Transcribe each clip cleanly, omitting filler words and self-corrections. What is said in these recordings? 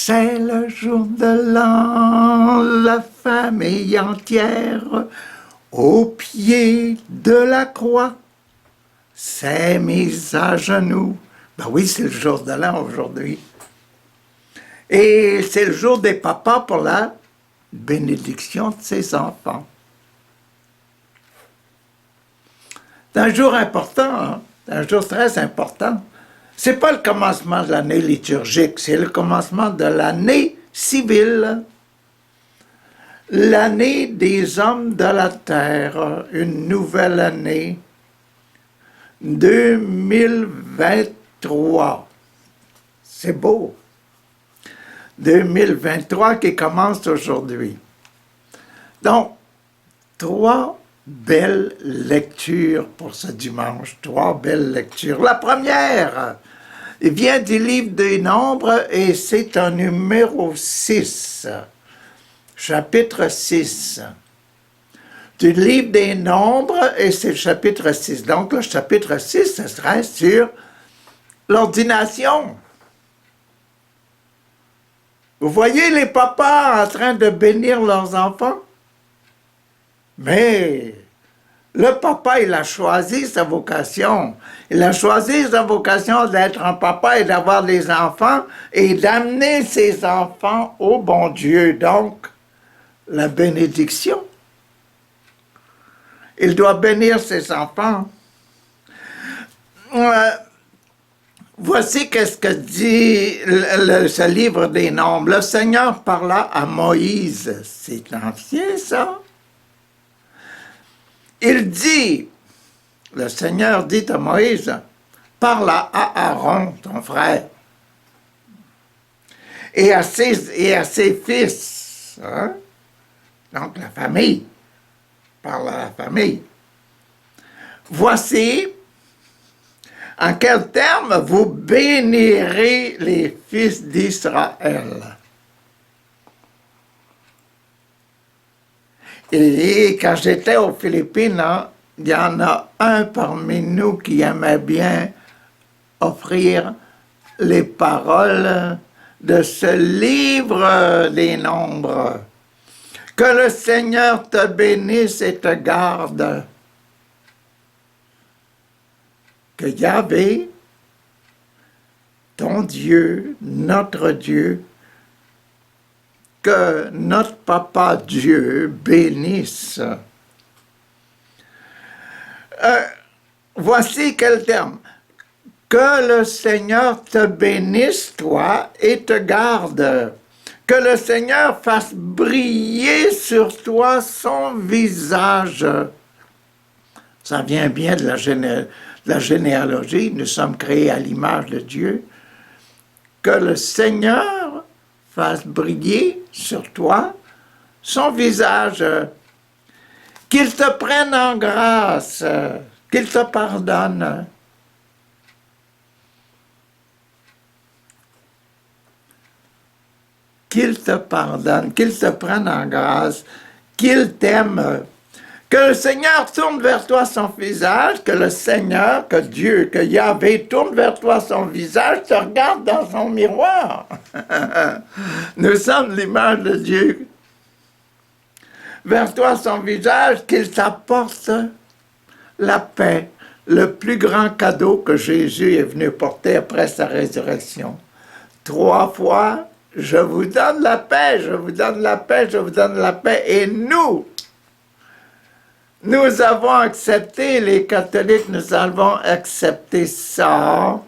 C'est le jour de l'an, la famille entière, au pied de la croix, s'est mise à genoux. Ben oui, c'est le jour de l'an aujourd'hui. Et c'est le jour des papas pour la bénédiction de ses enfants. C'est un jour important, hein? C'est un jour très important. C'est pas le commencement de l'année liturgique, c'est le commencement de l'année civile. L'année des hommes de la terre, une nouvelle année, 2023. C'est beau. 2023 qui commence aujourd'hui. Donc, 3 belles lectures pour ce dimanche, 3 belles lectures. La première vient du livre des Nombres et c'est un numéro 6, chapitre 6. Du livre des Nombres et c'est le chapitre 6. Donc, le chapitre 6, ce serait sur l'ordination. Vous voyez les papas en train de bénir leurs enfants? Mais le papa, il a choisi sa vocation. Il a choisi sa vocation d'être un papa et d'avoir des enfants et d'amener ses enfants au bon Dieu. Donc, la bénédiction. Il doit bénir ses enfants. Voici qu'est-ce que dit ce livre des Nombres. Le Seigneur parla à Moïse. C'est ancien, ça. Il dit, le Seigneur dit à Moïse, parle à Aaron, ton frère, et à ses fils. Hein? Donc la famille. Parle à la famille. Voici en quels termes vous bénirez les fils d'Israël. Et quand j'étais aux Philippines, hein, il y en a un parmi nous qui aimait bien offrir les paroles de ce livre des Nombres. Que le Seigneur te bénisse et te garde. Que Yahvé, ton Dieu, notre Dieu, que notre Papa Dieu bénisse. Voici quel terme. Que le Seigneur te bénisse, toi, et te garde. Que le Seigneur fasse briller sur toi son visage. Ça vient bien de la généalogie. Nous sommes créés à l'image de Dieu. Que le Seigneur fasse briller sur toi son visage, qu'il te prenne en grâce, qu'il te pardonne. Qu'il te pardonne, qu'il te prenne en grâce, qu'il t'aime. Que le Seigneur tourne vers toi son visage, que le Seigneur, que Dieu, que Yahvé tourne vers toi son visage, te regarde dans son miroir. Nous sommes l'image de Dieu. Vers toi son visage, qu'il t'apporte la paix, le plus grand cadeau que Jésus est venu porter après sa résurrection. 3 fois, je vous donne la paix, je vous donne la paix, je vous donne la paix. Et nous avons accepté, les catholiques, nous avons accepté ça.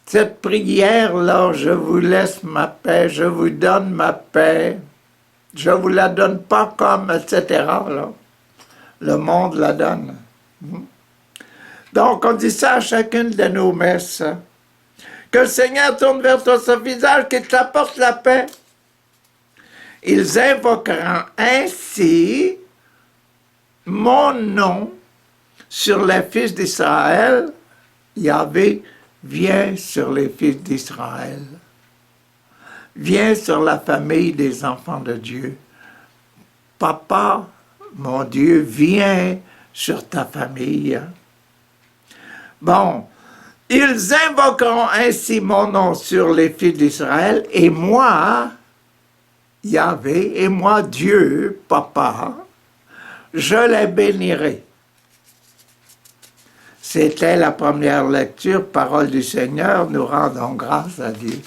Cette prière-là, je vous laisse ma paix, je vous donne ma paix, je vous la donne pas comme, etc. Là. Le monde la donne. Donc, on dit ça à chacune de nos messes. Que le Seigneur tourne vers toi son visage, qu'il t'apporte la paix. Ils invoqueront ainsi mon nom sur les fils d'Israël. Yahvé vient sur les fils d'Israël. Viens sur la famille des enfants de Dieu. Papa, mon Dieu, viens sur ta famille. Bon, Ils invoqueront ainsi mon nom sur les fils d'Israël, et moi, Yahvé, et moi, Dieu, Papa, je les bénirai. C'était la première lecture, parole du Seigneur, nous rendons grâce à Dieu.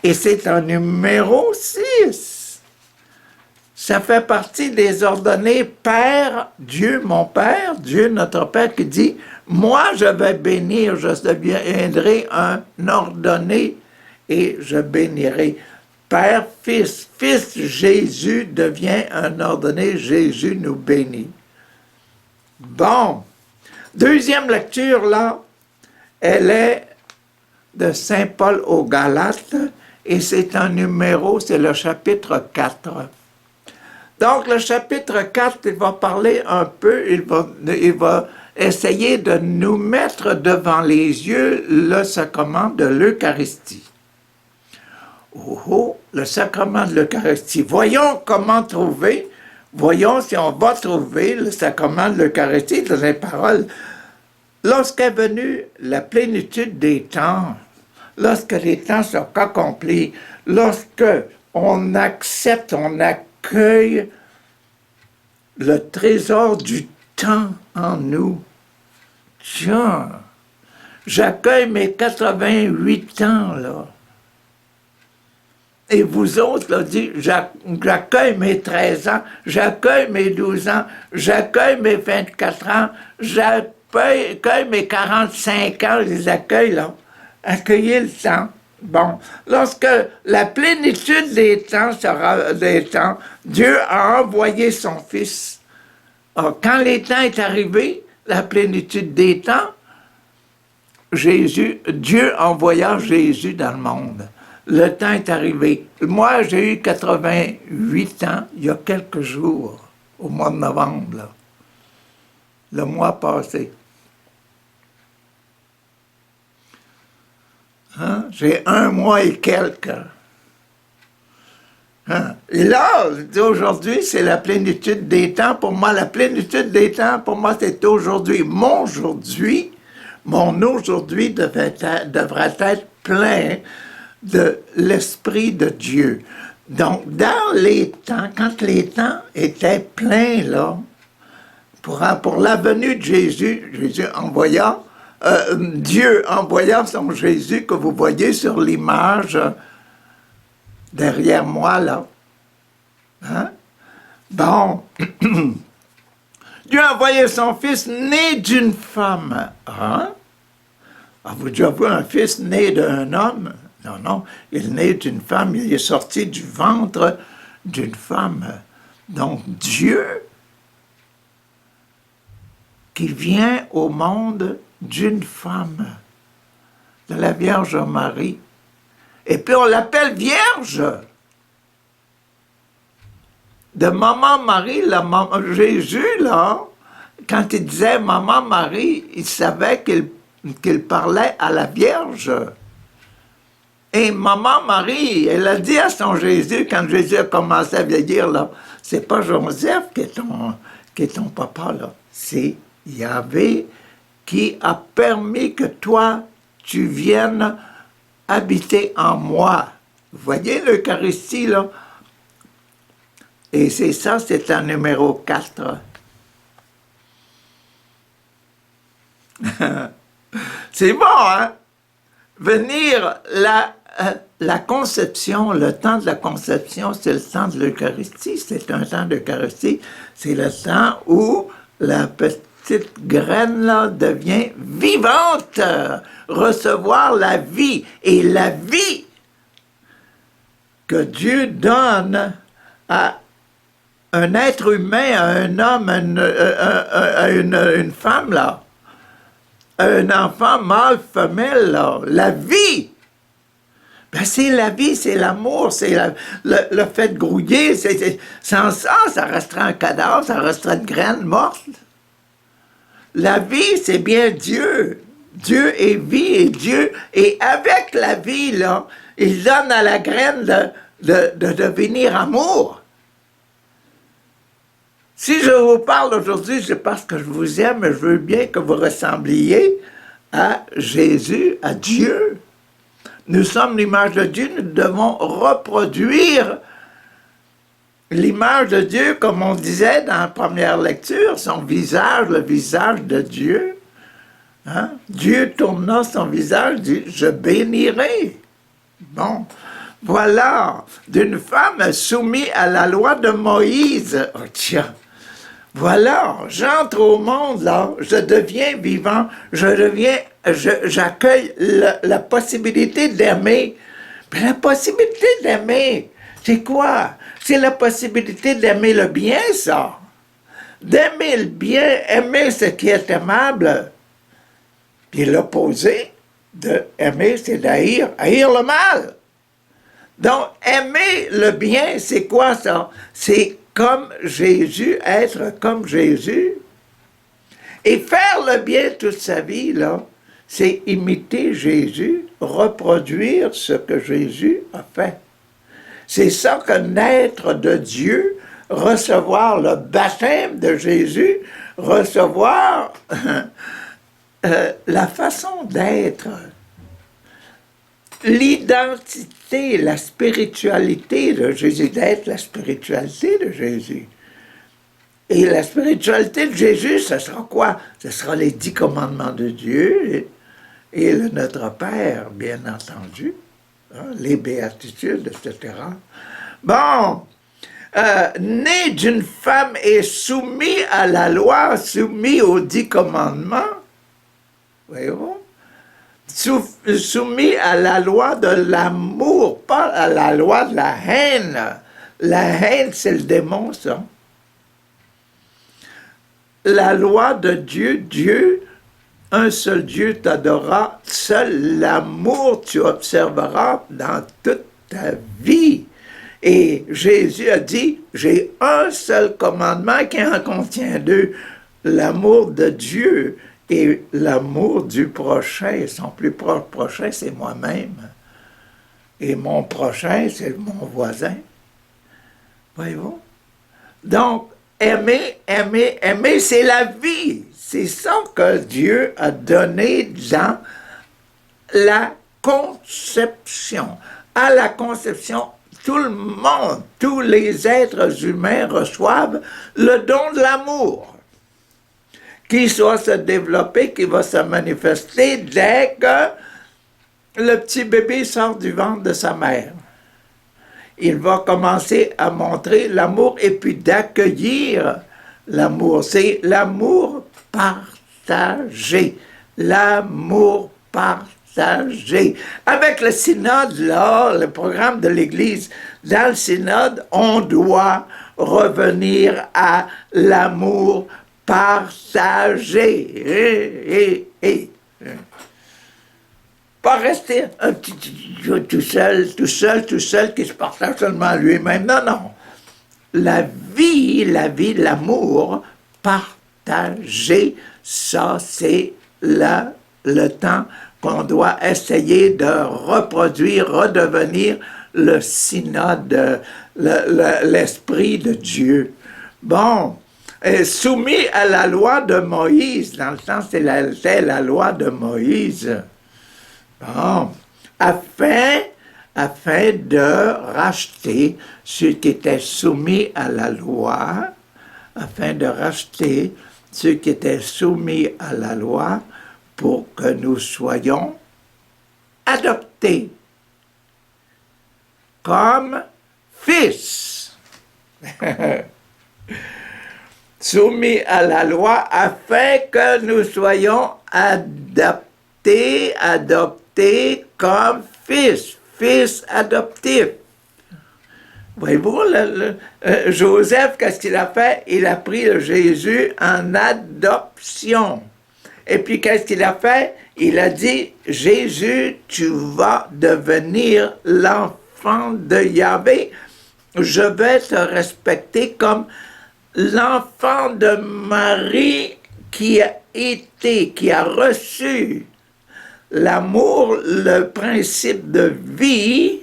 Et c'est un numéro 6. Ça fait partie des ordonnés Père, Dieu, mon Père, Dieu, notre Père, qui dit, moi, je vais bénir, je deviendrai un ordonné et je bénirai. Père, Fils, Fils Jésus devient un ordonné, Jésus nous bénit. Bon, deuxième lecture, là, elle est de Saint Paul aux Galates, et c'est un numéro, c'est le chapitre 4. Donc, le chapitre 4, il va parler un peu, il va essayer de nous mettre devant les yeux le sacrement de l'Eucharistie. Oh, le sacrement de l'Eucharistie. Voyons comment trouver, voyons si on va trouver le sacrement de l'Eucharistie dans les paroles. Lorsqu'est venue la plénitude des temps, lorsque les temps sont accomplis, lorsque on accepte, on accueille le trésor du temps en nous. Tiens, j'accueille mes 88 ans, là. Et vous autres, là, j'accueille mes 13 ans, j'accueille mes 12 ans, j'accueille mes 24 ans, j'accueille mes 45 ans, je les accueille, là. Accueillez le temps. Bon, lorsque la plénitude des temps sera des temps, Dieu a envoyé son Fils. Alors, quand les temps est arrivé, la plénitude des temps, Dieu envoya Jésus dans le monde. Le temps est arrivé. Moi, j'ai eu 88 ans il y a quelques jours, au mois de novembre, là. Le mois passé. Hein? J'ai 1 mois et quelques. Hein? Et là, aujourd'hui, c'est la plénitude des temps. Pour moi, la plénitude des temps, pour moi, c'est aujourd'hui. Mon aujourd'hui devrait être plein de l'Esprit de Dieu. Donc, dans les temps, quand les temps étaient pleins, là, pour la venue de Jésus, Dieu envoya son Jésus que vous voyez sur l'image derrière moi, là. Hein? Bon. Dieu a envoyé son Fils né d'une femme. Hein? Avez-vous déjà vu un fils né d'un homme? Non, non, il est né d'une femme, il est sorti du ventre d'une femme. Donc, Dieu qui vient au monde d'une femme, de la Vierge Marie. Et puis on l'appelle Vierge. De Maman Marie, Jésus, là, quand il disait Maman Marie, il savait qu'il parlait à la Vierge. Et Maman Marie, elle a dit à son Jésus, quand Jésus a commencé à vieillir, là, c'est pas Joseph qui est ton papa, là, c'est Yahvé qui a permis que toi, tu viennes habiter en moi. Vous voyez l'Eucharistie, là? Et c'est ça, c'est un numéro 4. C'est bon, hein? Venir la conception, le temps de la conception, c'est le temps de l'Eucharistie. C'est un temps d'Eucharistie. C'est le temps où la petite graine là devient vivante, recevoir la vie. Et la vie que Dieu donne à un être humain, à un homme, à une femme, là, à un enfant mâle, femelle, là, la vie. Ben, c'est la vie, c'est l'amour, c'est le fait de grouiller. Sans ça, ça resterait un cadavre, ça resterait une graine morte. La vie, c'est bien Dieu. Dieu est vie et Dieu. Et avec la vie, là, il donne à la graine de devenir amour. Si je vous parle aujourd'hui, c'est parce que je vous aime et je veux bien que vous ressembliez à Jésus, à Dieu. Nous sommes l'image de Dieu, nous devons reproduire l'image de Dieu, comme on disait dans la première lecture, son visage, le visage de Dieu. Hein? Dieu tourna son visage, dit « Je bénirai ». Bon, voilà, d'une femme soumise à la loi de Moïse. Oh, tiens, voilà, j'entre au monde, là, je deviens vivant, j'accueille la possibilité d'aimer. Mais la possibilité d'aimer, c'est quoi? C'est la possibilité d'aimer le bien, ça. D'aimer le bien, aimer ce qui est aimable. Puis l'opposé de aimer, c'est d'haïr, haïr le mal. Donc, aimer le bien, c'est quoi ça? C'est comme Jésus, être comme Jésus. Et faire le bien toute sa vie, là, c'est imiter Jésus, reproduire ce que Jésus a fait. C'est ça que naître de Dieu, recevoir le baptême de Jésus, recevoir la façon d'être, l'identité, la spiritualité de Jésus, d'être la spiritualité de Jésus. Et la spiritualité de Jésus, ce sera quoi? Ce sera les 10 commandements de Dieu et le Notre Père, bien entendu, hein, les béatitudes, etc. Bon, né d'une femme et soumis à la loi, soumis aux 10 commandements, voyez-vous? Soumis à la loi de l'amour, pas à la loi de la haine. La haine, c'est le démon, ça. La loi de Dieu, Dieu, un seul Dieu t'adorera, seul l'amour tu observeras dans toute ta vie. Et Jésus a dit, j'ai un seul commandement qui en contient 2, l'amour de Dieu et l'amour du prochain. Son plus proche prochain, c'est moi-même. Et mon prochain, c'est mon voisin. Voyez-vous? Donc, aimer, aimer, aimer, c'est la vie. C'est ça que Dieu a donné dans la conception. À la conception, tout le monde, tous les êtres humains reçoivent le don de l'amour qui soit se développer, qui va se manifester dès que le petit bébé sort du ventre de sa mère. Il va commencer à montrer l'amour et puis d'accueillir l'amour. C'est l'amour partagé. L'amour partagé. Avec le synode, là, le programme de l'Église, dans le synode, on doit revenir à l'amour partagé. Pas rester un petit tout seul, qui se partage seulement lui-même. Non, non. La vie, l'amour partagé, ça, c'est le temps qu'on doit essayer de reproduire, redevenir le synode, l'esprit de Dieu. Bon, soumis à la loi de Moïse, dans le sens c'est la loi de Moïse. Bon, afin de racheter ceux qui étaient soumis à la loi, pour que nous soyons adoptés comme fils. Soumis à la loi afin que nous soyons adoptés comme fils adoptifs. Voyez-vous, Joseph, qu'est-ce qu'il a fait? Il a pris Jésus en adoption. Et puis, qu'est-ce qu'il a fait? Il a dit, Jésus, tu vas devenir l'enfant de Yahvé. Je vais te respecter comme l'enfant de Marie qui a reçu l'amour, le principe de vie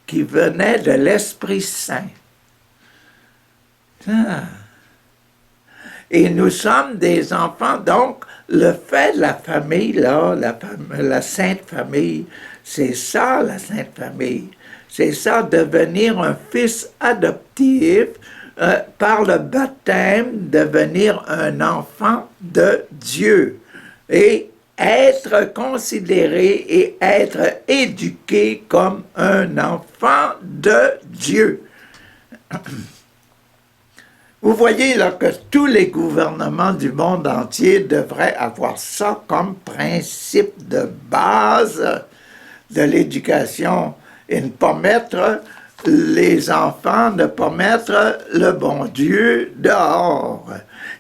qui venait de l'Esprit Saint. Ah. Et nous sommes des enfants, donc le fait de la famille, là, la Sainte Famille, c'est ça, la Sainte Famille. C'est ça, devenir un fils adoptif, par le baptême, devenir un enfant de Dieu. Et être considéré et être éduqué comme un enfant de Dieu. Vous voyez là que tous les gouvernements du monde entier devraient avoir ça comme principe de base de l'éducation et ne pas mettre les enfants, ne pas mettre le bon Dieu dehors.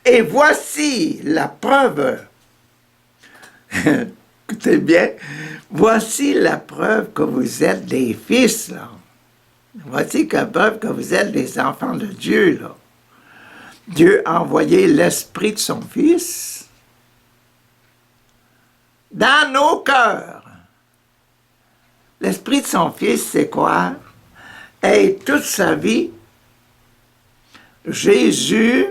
Et voici la preuve. Écoutez bien, voici la preuve que vous êtes des fils, là. Voici la preuve que vous êtes des enfants de Dieu, là. Dieu a envoyé l'Esprit de son Fils dans nos cœurs. L'Esprit de son Fils, c'est quoi? Et toute sa vie, Jésus,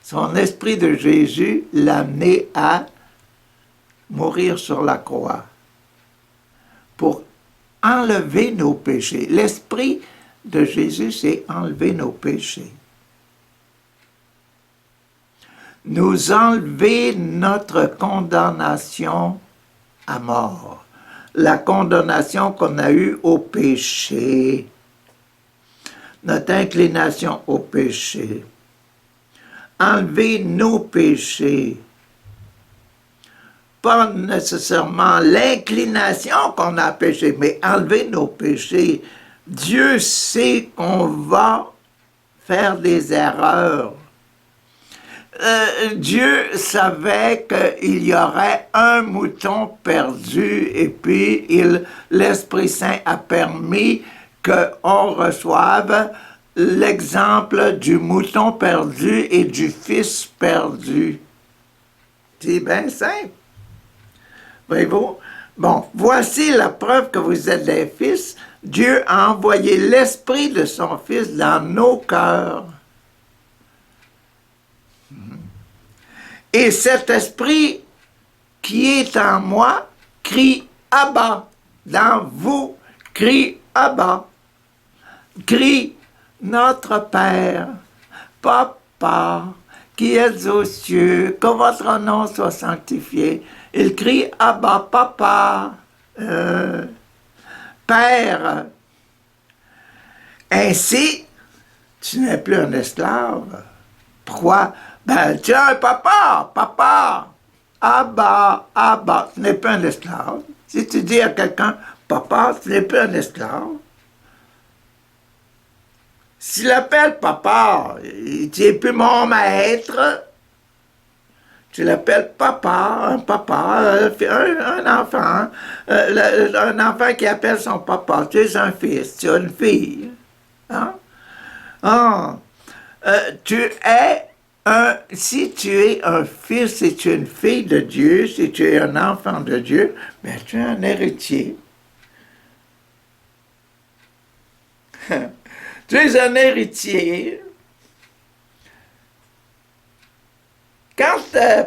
son Esprit de Jésus, l'a amené à mourir sur la croix pour enlever nos péchés. L'Esprit de Jésus, c'est enlever nos péchés. Nous enlever notre condamnation à mort. La condamnation qu'on a eue au péché. Notre inclination au péché. Enlever nos péchés. Pas nécessairement l'inclination qu'on a péché, mais enlever nos péchés. Dieu sait qu'on va faire des erreurs. Dieu savait qu'il y aurait un mouton perdu et puis l'Esprit Saint a permis qu'on reçoive l'exemple du mouton perdu et du fils perdu. C'est bien simple. Voyez-vous? Bon, voici la preuve que vous êtes des fils. Dieu a envoyé l'Esprit de son Fils dans nos cœurs. Et cet esprit qui est en moi crie Abba. Dans vous, crie Abba. Crie notre Père, Papa, qui êtes aux cieux, que votre nom soit sanctifié. Il crie Abba, Papa, Père. Ainsi, tu n'es plus un esclave. Pourquoi? Ben, tu as un papa, Abba, tu n'es pas un esclave. Si tu dis à quelqu'un, papa, tu n'es plus un esclave. S'il appelle papa, tu n'es plus mon maître, tu l'appelles papa, un enfant, un enfant qui appelle son papa, tu es un fils, tu as une fille. Hein? Si tu es un fils, si tu es une fille de Dieu, si tu es un enfant de Dieu, ben tu es un héritier. Tu es un héritier. Quand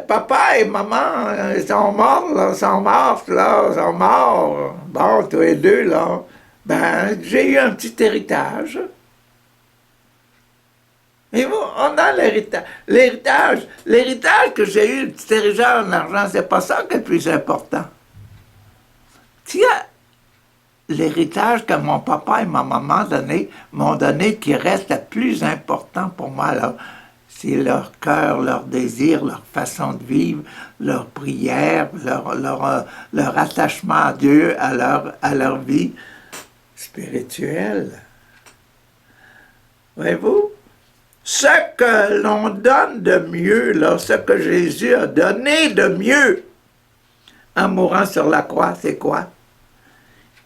papa et maman sont morts, bon, tous les deux, là, ben, j'ai eu un petit héritage. Et vous, on a l'héritage. L'héritage que j'ai eu, le petit héritage en argent, c'est pas ça qui est le plus important. Tu as l'héritage que mon papa et ma maman m'ont donné, qui reste le plus important pour moi, là, c'est leur cœur, leur désir, leur façon de vivre, leur prière, leur attachement à Dieu, à leur vie spirituelle. Voyez-vous? Ce que l'on donne de mieux, là, ce que Jésus a donné de mieux en mourant sur la croix, c'est quoi?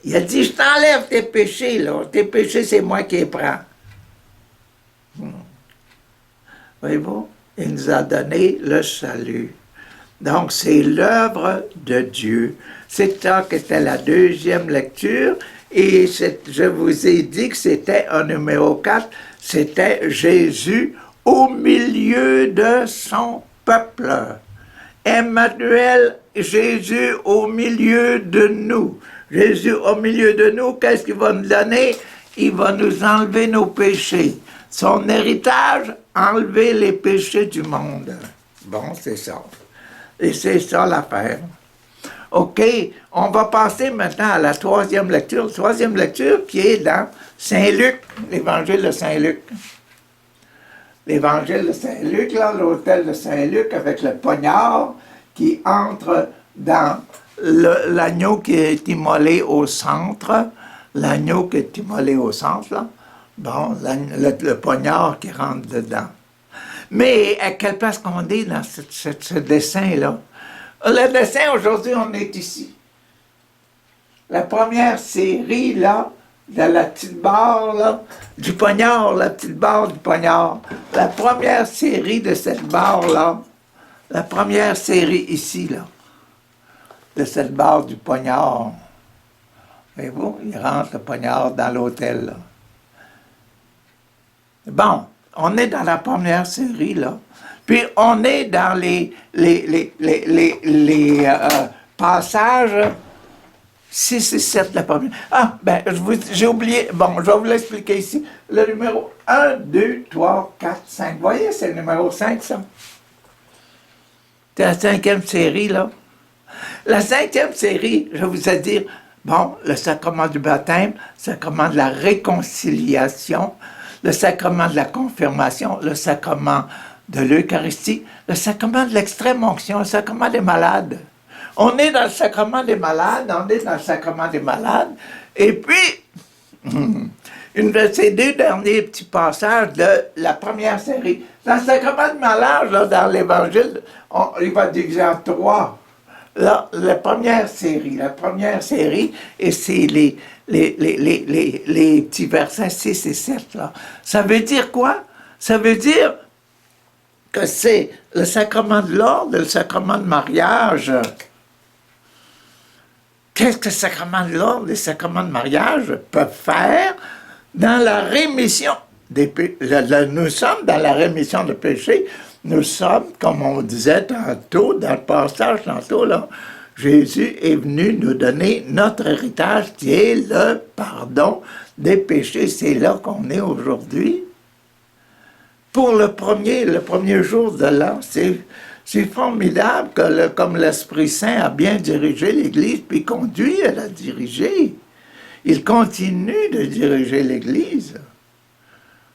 Il a dit, je t'enlève tes péchés, là. Tes péchés, c'est moi qui les prends. Voyez-vous? Il nous a donné le salut. Donc, c'est l'œuvre de Dieu. C'est ça qui était la deuxième lecture. Et je vous ai dit que c'était en numéro 4, c'était Jésus au milieu de son peuple. Emmanuel, Jésus au milieu de nous. Jésus au milieu de nous, qu'est-ce qu'il va nous donner? Il va nous enlever nos péchés. Son héritage, enlever les péchés du monde. Bon, c'est ça. Et c'est ça l'affaire. OK, on va passer maintenant à la troisième lecture. Troisième lecture qui est dans Saint-Luc, l'évangile de Saint-Luc. L'évangile de Saint-Luc, là, l'hôtel de Saint-Luc avec le poignard qui entre dans l'agneau qui est immolé au centre. L'agneau qui est immolé au centre, là. Bon, le poignard qui rentre dedans. Mais à quelle place qu'on est dans ce dessin-là? Le dessin, aujourd'hui, on est ici. La première série, là, de la petite barre, là, du poignard, la petite barre du poignard. La première série de cette barre-là, la première série ici, là, de cette barre du poignard. Voyez-vous, il rentre le poignard dans l'hôtel, là. Bon, on est dans la première série, là. Puis on est dans les passages 6 et 7 de la première. Ah, ben, j'ai oublié. Bon, je vais vous l'expliquer ici. Le numéro 1, 2, 3, 4, 5. Vous voyez, c'est le numéro 5, ça. C'est la 5e série, là. La 5e série, je vous ai dit, bon, le sacrement du baptême, le sacrement de la réconciliation, le sacrement de la confirmation, le sacrement de l'Eucharistie, le sacrement de l'extrême-onction, le sacrement des malades. On est dans le sacrement des malades, on est dans le sacrement des malades. Et puis, une de ces 2 derniers petits passages de la première série. Dans le sacrement des malades, là, dans l'Évangile, il va diviser en 3. Là, la première série, et c'est les petits versets 6 et 7, là. Ça veut dire quoi? Ça veut dire que c'est le sacrement de l'ordre, le sacrement de mariage. Qu'est-ce que le sacrement de l'ordre, les sacrements de mariage peuvent faire dans la rémission des péchés? Nous sommes dans la rémission des péchés. Nous sommes, comme on disait tantôt, dans le passage tantôt, là, Jésus est venu nous donner notre héritage qui est le pardon des péchés. C'est là qu'on est aujourd'hui. Pour le premier jour de l'an, c'est formidable que comme l'Esprit Saint a bien dirigé l'Église, puis conduit à la diriger. Il continue de diriger l'Église.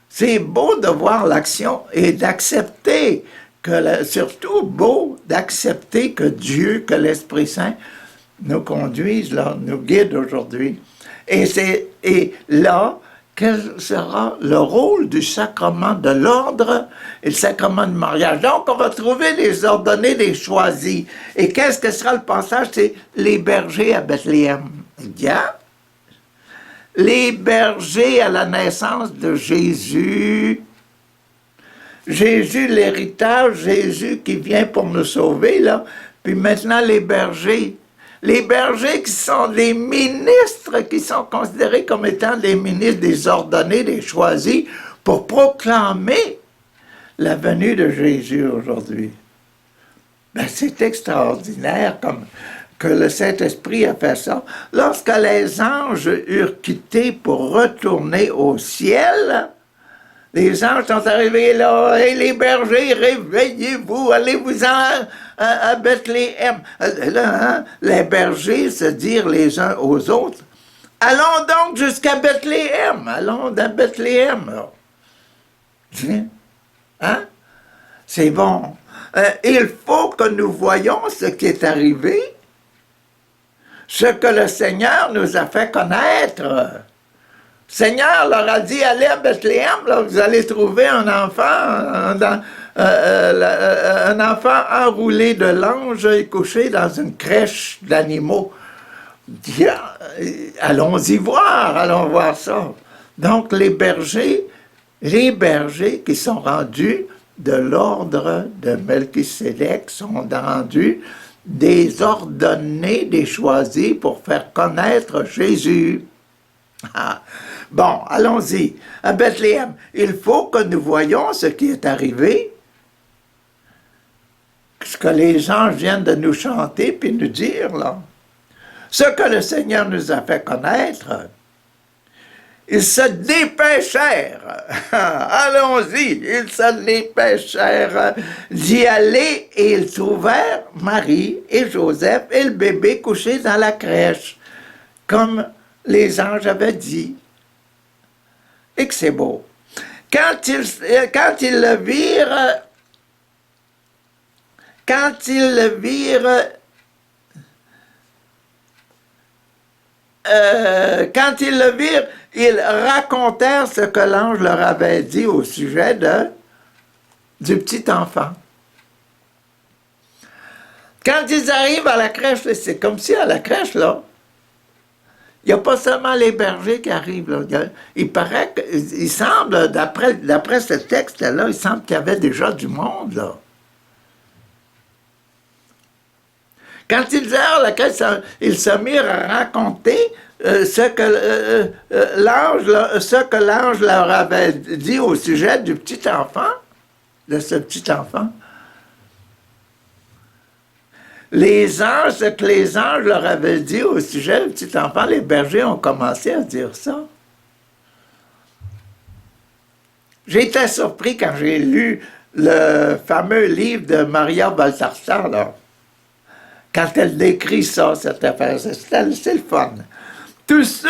C'est beau de voir l'action et d'accepter, surtout beau d'accepter que Dieu, que l'Esprit Saint nous conduise, là, nous guide aujourd'hui. Et là, quel sera le rôle du sacrement de l'ordre et le sacrement de mariage? Donc, on va trouver les ordonnés, les choisis. Et qu'est-ce que sera le passage? C'est les bergers à Bethléem. Bien. Les bergers à la naissance de Jésus. Jésus, l'héritage, Jésus qui vient pour nous sauver, là. Puis maintenant, les bergers. Les bergers qui sont des ministres, qui sont considérés comme étant des ministres, des ordonnés, des choisis, pour proclamer la venue de Jésus aujourd'hui. Ben, c'est extraordinaire comme que le Saint-Esprit a fait ça. Lorsque les anges eurent quitté pour retourner au ciel, les anges sont arrivés là, et les bergers, réveillez-vous, allez-vous-en à Bethléem. Là, hein, les bergers se dirent les uns aux autres, allons donc jusqu'à Bethléem, allons à Bethléem. Hein? C'est bon. Il faut que nous voyions ce qui est arrivé, ce que le Seigneur nous a fait connaître. Seigneur leur a dit, allez à Bethléem, là, vous allez trouver un enfant, un enfant enroulé de langes et couché dans une crèche d'animaux. Allons-y voir, allons voir ça. Donc les bergers qui sont rendus de l'ordre de Melchisédek sont rendus des ordonnés, des choisis pour faire connaître Jésus. Ah. Bon, allons-y. À Bethléem, il faut que nous voyions ce qui est arrivé, ce que les anges viennent de nous chanter puis nous dire, là. Ce que le Seigneur nous a fait connaître, ils se dépêchèrent, allons-y, ils se dépêchèrent d'y aller et ils trouvèrent Marie et Joseph et le bébé couchés dans la crèche, comme les anges avaient dit. Et que c'est beau. Quand ils le virent, ils racontèrent ce que l'ange leur avait dit au sujet du petit enfant. Quand ils arrivent à la crèche, c'est comme si à la crèche, là, il n'y a pas seulement les bergers qui arrivent. Là. Il paraît il semble, d'après ce texte-là, il semble qu'il y avait déjà du monde, là. Quand ils arrivent à la crèche, ils se mirent à raconter ce que l'ange leur avait dit au sujet du petit enfant, de ce petit enfant. Ce que les anges leur avaient dit au sujet du petit enfant, les bergers ont commencé à dire ça. J'ai été surpris quand j'ai lu le fameux livre de Maria Balthasar, là. Quand elle décrit ça, cette affaire, c'est le fun. Tous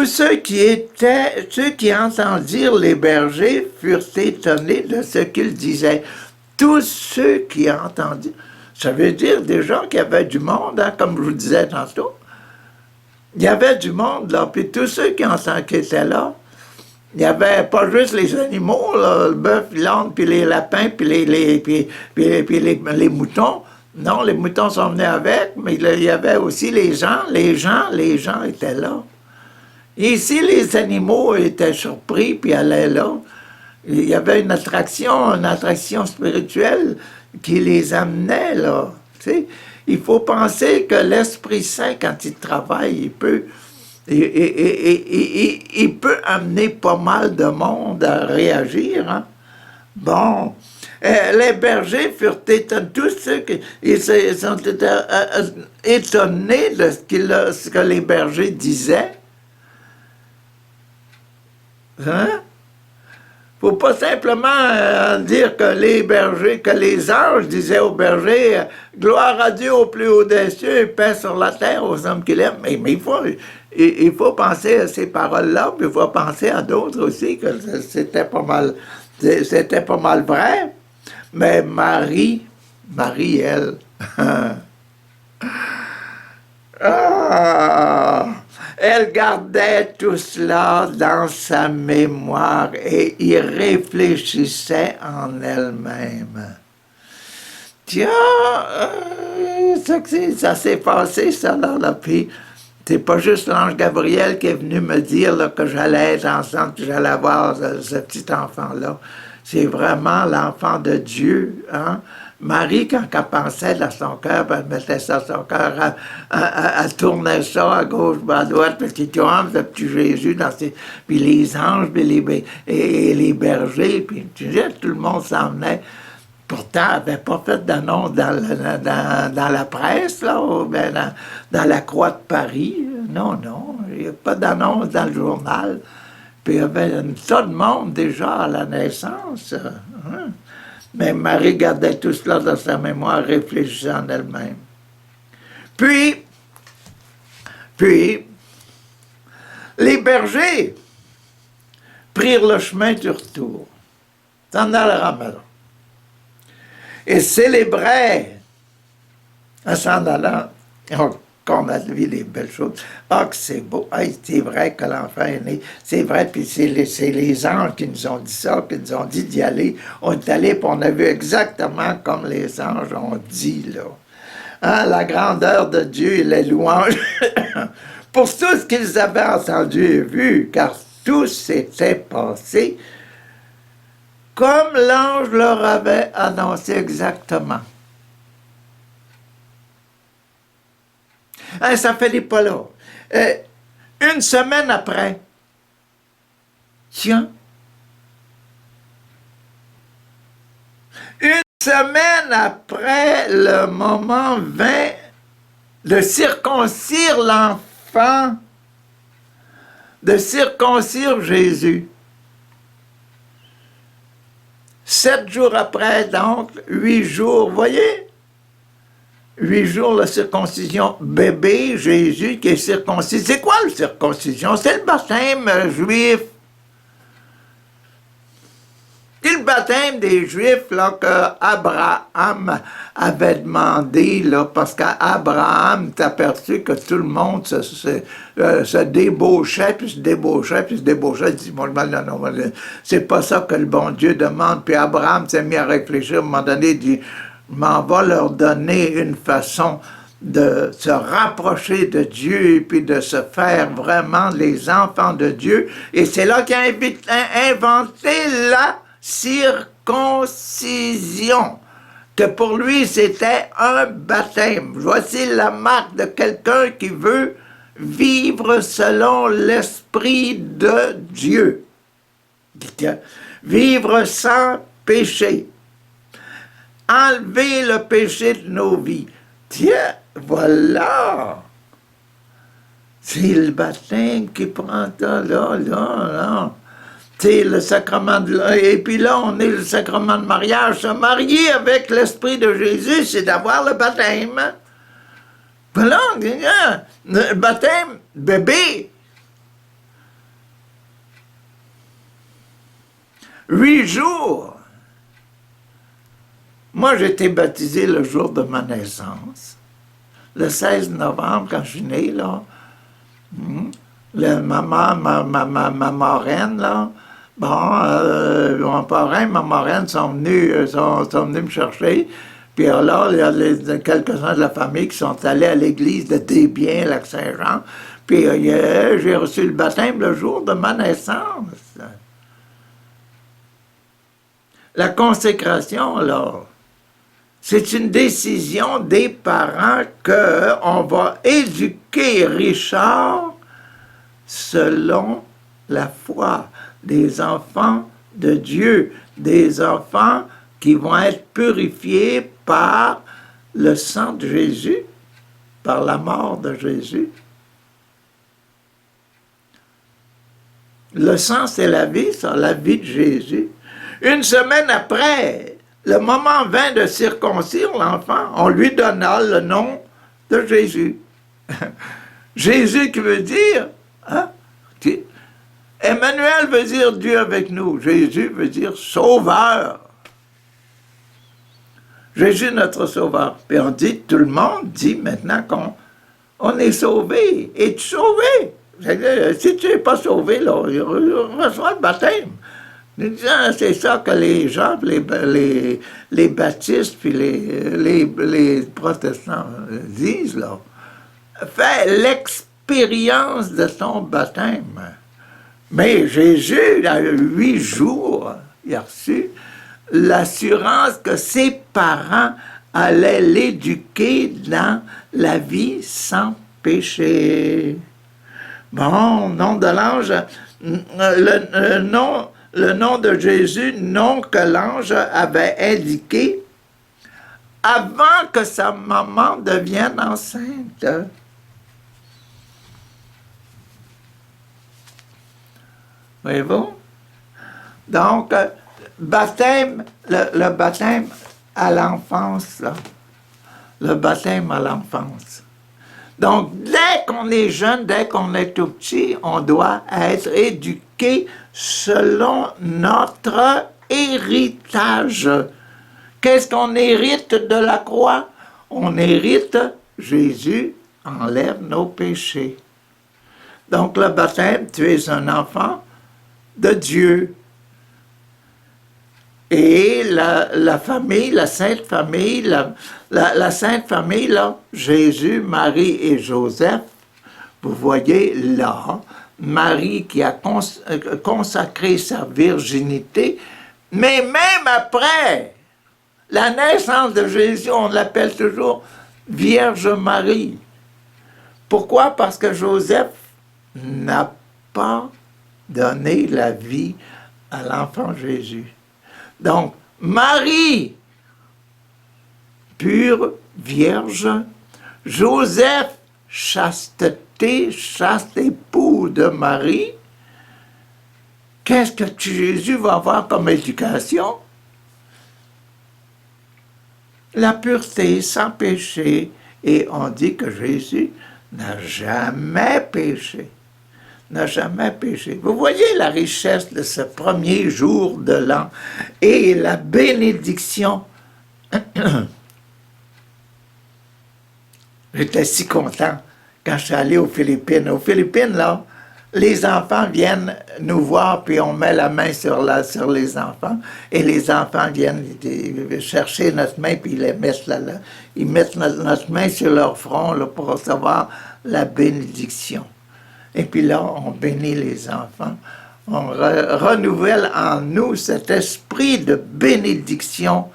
ceux qui entendirent les bergers furent étonnés de ce qu'ils disaient. Tous ceux qui entendirent. Ça veut dire des gens qui avaient du monde, hein, comme je vous disais tantôt. Il y avait du monde, là, puis tous ceux qui étaient là, il n'y avait pas juste les animaux, là, le bœuf, l'âne, puis les lapins, puis les moutons. Non, les moutons sont venus avec, mais il y avait aussi les gens étaient là. Et ici, les animaux étaient surpris, puis allaient là. Il y avait une attraction spirituelle qui les amenait là. Tu sais, il faut penser que l'Esprit Saint, quand il travaille, il peut amener pas mal de monde à réagir. Hein? Bon, les bergers furent étonnés, tous ceux qui ils sont étonnés de ce que les bergers disaient. Hein? Faut pas simplement dire que les anges disaient aux bergers, gloire à Dieu au plus haut des cieux, paix sur la terre aux hommes qu'il aime. Mais il faut penser à ces paroles-là, puis il faut penser à d'autres aussi, que c'était pas mal vrai. Mais Marie, elle, elle gardait tout cela dans sa mémoire et y réfléchissait en elle-même. Tiens, ça s'est passé, ça, là, puis c'est pas juste l'ange Gabriel qui est venu me dire là, que j'allais être enceinte, que j'allais avoir ce petit enfant-là. C'est vraiment l'enfant de Dieu, hein? Marie, quand elle pensait dans son cœur, elle mettait ça dans son cœur, elle tournait ça à gauche, à droite, petit homme, le petit Jésus, puis les anges, puis les bergers, puis tu sais, tout le monde s'en venait. Pourtant, elle n'avait pas fait d'annonce dans la presse, là, ou bien dans la Croix de Paris. Non, il n'y a pas d'annonce dans le journal. Puis il y avait un tas de monde déjà à la naissance. Hein? Mais Marie gardait tout cela dans sa mémoire, réfléchissant en elle-même. Puis, les bergers prirent le chemin du retour, s'en allèrent à la maison, et célébraient en s'en allant. Qu'on a vu les belles choses. Ah, que c'est beau. Ah, c'est vrai que l'enfant est né. C'est vrai, puis c'est les anges qui nous ont dit ça, qui nous ont dit d'y aller. On est allé, puis on a vu exactement comme les anges ont dit, là. Hein, la grandeur de Dieu et les louanges pour tout ce qu'ils avaient entendu et vu, car tout s'était passé comme l'ange leur avait annoncé exactement. Hein, ça fait des pas là. Une semaine après, tiens, Semaine après le moment vint de circoncire l'enfant, de circoncire Jésus. 7 jours après, donc, 8 jours, vous voyez? 8 jours, la circoncision, bébé Jésus qui est circoncis. C'est quoi la circoncision? C'est le baptême juif. C'est le baptême des Juifs là, qu'Abraham avait demandé, là, parce qu'Abraham s'est aperçu que tout le monde se débauchait, puis se débauchait, puis se débauchait. Il dit, bon, non, c'est pas ça que le bon Dieu demande. Puis Abraham s'est mis à réfléchir, à un moment donné, il dit, m'en va leur donner une façon de se rapprocher de Dieu et puis de se faire vraiment les enfants de Dieu. Et c'est là qu'il a inventé la circoncision, que pour lui c'était un baptême. Voici la marque de quelqu'un qui veut vivre selon l'Esprit de Dieu. Vivre sans péché. Enlever le péché de nos vies. Tiens, voilà. C'est le baptême qui prend ça, là. C'est le sacrement et puis là, on est le sacrement de mariage. Se marier avec l'Esprit de Jésus, c'est d'avoir le baptême. Voilà, le baptême, bébé. 8 jours. Moi, j'ai été baptisé le jour de ma naissance. Le 16 novembre, quand je suis né, là. Ma marraine, là. Bon, mon parrain, ma marraine sont venus me chercher. Puis là, il y a quelques-uns de la famille qui sont allés à l'église de Desbiens, Lac-Saint-Jean. Puis j'ai reçu le baptême le jour de ma naissance. La consécration, là, c'est une décision des parents qu'on va éduquer Richard selon la foi, des enfants de Dieu, des enfants qui vont être purifiés par le sang de Jésus, par la mort de Jésus. Le sang, c'est la vie, c'est la vie de Jésus. Une semaine après, le moment vint de circoncire l'enfant, on lui donna le nom de Jésus. Jésus qui veut dire, hein? Emmanuel veut dire Dieu avec nous. Jésus veut dire sauveur. Jésus notre sauveur. Puis on dit, tout le monde dit maintenant qu'on est sauvé. Es-tu sauvé? Si tu n'es pas sauvé, là, reçois le baptême. C'est ça que les gens, les baptistes puis les protestants disent, là. Fais l'expérience de ton baptême. Mais Jésus, à 8 jours, il a reçu l'assurance que ses parents allaient l'éduquer dans la vie sans péché. Bon, nom de l'ange, le nom de Jésus, nom que l'ange avait indiqué avant que sa maman devienne enceinte. Voyez-vous? Donc, baptême, le baptême à l'enfance, là. Le baptême à l'enfance. Donc, dès qu'on est jeune, dès qu'on est tout petit, on doit être éduqué selon notre héritage. Qu'est-ce qu'on hérite de la croix? On hérite, Jésus enlève nos péchés. Donc, le baptême, tu es un enfant de Dieu. Et la famille, la Sainte Famille, la Sainte Famille, là, Jésus, Marie et Joseph, vous voyez là, Marie qui a consacré sa virginité, mais même après la naissance de Jésus, on l'appelle toujours Vierge Marie. Pourquoi? Parce que Joseph n'a pas donné la vie à l'enfant Jésus. Donc, Marie pure, vierge. Joseph, chasteté, chaste époux de Marie. Qu'est-ce que Jésus va avoir comme éducation? La pureté, sans péché. Et on dit que Jésus n'a jamais péché. N'a jamais péché. Vous voyez la richesse de ce premier jour de l'an et la bénédiction. J'étais si content quand je suis allé aux Philippines. Aux Philippines, là, les enfants viennent nous voir, puis on met la main sur les enfants, et les enfants viennent chercher notre main, puis ils mettent notre main sur leur front là, pour recevoir la bénédiction. Et puis là, on bénit les enfants. On renouvelle en nous cet esprit de bénédiction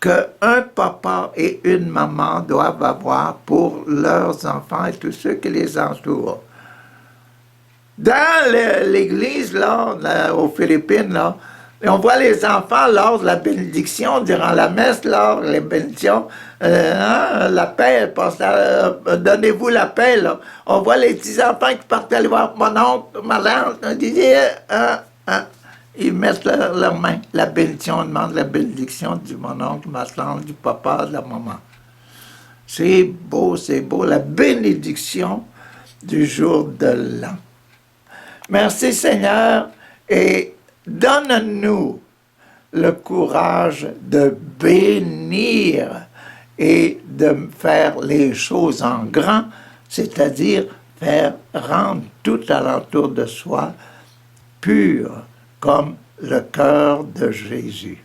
qu'un papa et une maman doivent avoir pour leurs enfants et tous ceux qui les entourent. Dans l'église, là, aux Philippines, là, on voit les enfants lors de la bénédiction, durant la messe, lors de la bénédiction, la paix, donnez-vous la paix, là. On voit les petits enfants qui partent aller voir mon oncle, ma tante, ils mettent leurs mains, la bénédiction, on demande la bénédiction du mon oncle, ma tante, du papa, de la maman. C'est beau, la bénédiction du jour de l'an. Merci Seigneur, et donne-nous le courage de bénir et de faire les choses en grand, c'est-à-dire rendre tout alentour de soi pur comme le cœur de Jésus.